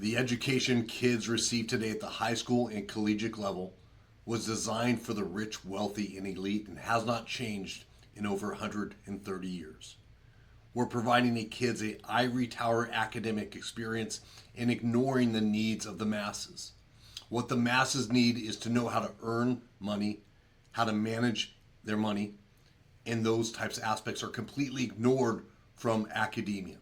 The education kids receive today at the high school and collegiate level was designed for the rich, wealthy, and elite and has not changed in over 130 years. We're providing the kids a ivory tower academic experience and ignoring the needs of the masses. What the masses need is to know how to earn money, how to manage their money, and those types of aspects are completely ignored from academia.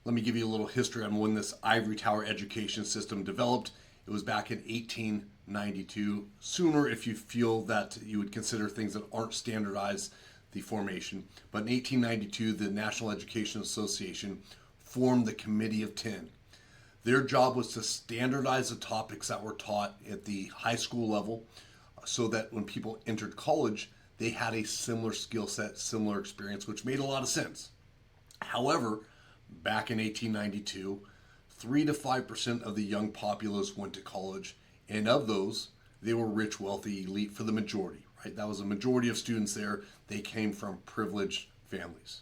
Let me give you a little history on when this ivory tower education system developed. It was back in 1892. Sooner, if you feel that you would consider things that aren't standardized, the formation. But in 1892, the National Education Association formed the Committee of 10. Their job was to standardize the topics that were taught at the high school level so that when people entered college, they had a similar skill set, similar experience, which made a lot of sense. However, back in 1892, 3 to 5% of the young populace went to college, and of those, they were rich, wealthy, elite for the majority, right? That was a majority of students there. They came from privileged families.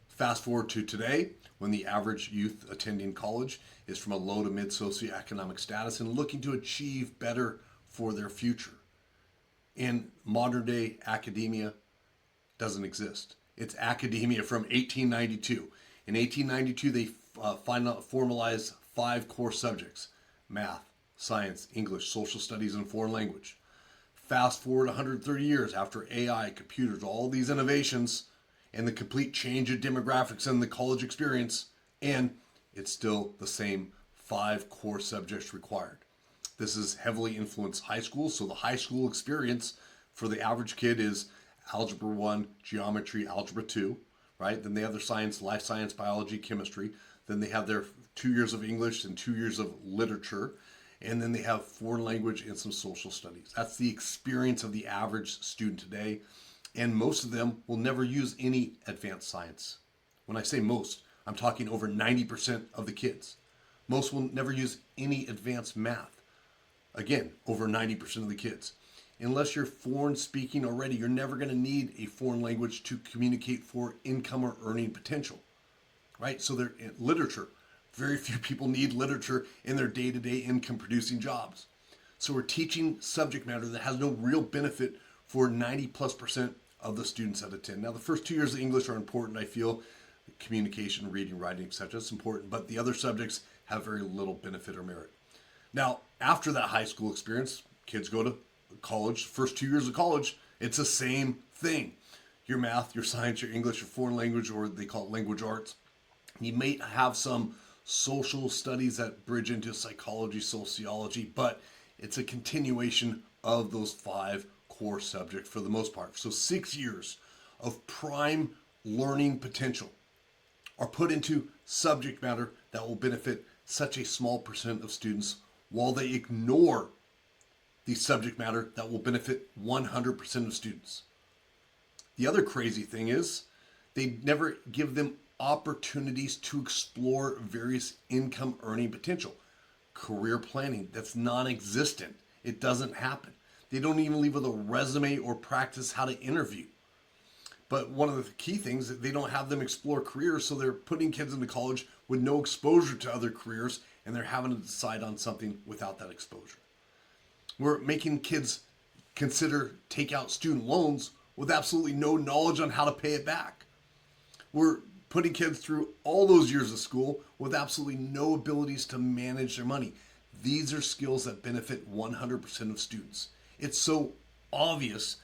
Fast forward to today, when the average youth attending college is from a low to mid socioeconomic status and looking to achieve better for their future. In modern day academia, doesn't exist. It's academia from 1892. In 1892, they formalized 5 core subjects: math, science, English, social studies, and foreign language. Fast forward 130 years after AI, computers, all these innovations, and the complete change of demographics and the college experience, and it's still the same 5 core subjects required. This has heavily influenced high school, so the high school experience for the average kid is Algebra 1, Geometry, Algebra 2, right? Then they have their science, life science, biology, chemistry. Then they have their 2 years of English and 2 years of literature. And then they have foreign language and some social studies. That's the experience of the average student today. And most of them will never use any advanced science. When I say most, I'm talking over 90% of the kids. Most will never use any advanced math. Again, over 90% of the kids. Unless you're foreign speaking already, you're never going to need a foreign language to communicate for income or earning potential, right? So they're in literature. Very few people need literature in their day-to-day income producing jobs. So we're teaching subject matter that has no real benefit for 90+% of the students that attend. Now, the first 2 years of English are important, I feel. Communication, reading, writing, etc. It's important, but the other subjects have very little benefit or merit. Now, after that high school experience, kids go to college. First 2 years of college, it's the same thing. Your math, your science, your English, your foreign language, or they call it language arts. You may have some social studies that bridge into psychology, sociology, but it's a continuation of those 5 core subjects for the most part. So 6 years of prime learning potential are put into subject matter that will benefit such a small percent of students while they ignore the subject matter that will benefit 100% of students. The other crazy thing is they never give them opportunities to explore various income earning potential. Career planning, that's non-existent. It doesn't happen. They don't even leave with a resume or practice how to interview. But one of the key things is they don't have them explore careers, so they're putting kids into college with no exposure to other careers, and they're having to decide on something without that exposure. We're making kids take out student loans with absolutely no knowledge on how to pay it back. We're putting kids through all those years of school with absolutely no abilities to manage their money. These are skills that benefit 100% of students. It's so obvious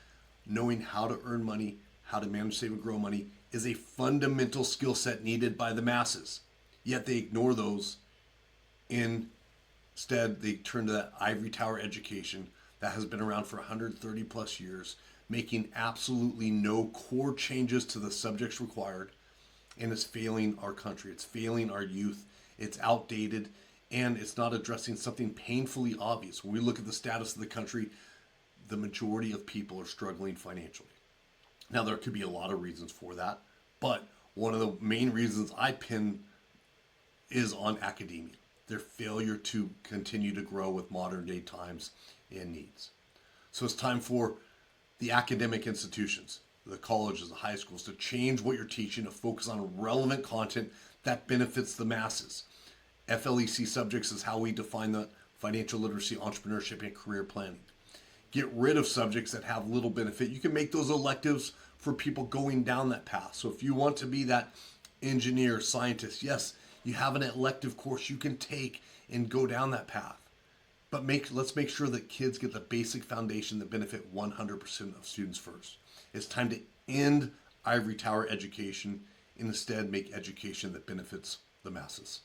knowing how to earn money, how to manage, save, and grow money is a fundamental skill set needed by the masses. Yet they ignore those. Instead, they turn to that ivory tower education that has been around for 130 plus years, making absolutely no core changes to the subjects required, and it's failing our country. It's failing our youth. It's outdated, and it's not addressing something painfully obvious. When we look at the status of the country, the majority of people are struggling financially. Now, there could be a lot of reasons for that, but one of the main reasons I pin is on academia, their failure to continue to grow with modern day times and needs. So it's time for the academic institutions, the colleges, the high schools, to change what you're teaching, to focus on relevant content that benefits the masses. FLEC subjects is how we define the financial literacy, entrepreneurship, and career planning. Get rid of subjects that have little benefit. You can make those electives for people going down that path. So if you want to be that engineer, scientist, yes, you have an elective course you can take and go down that path. But let's make sure that kids get the basic foundation that benefit 100% of students first. It's time to end ivory tower education and instead make education that benefits the masses.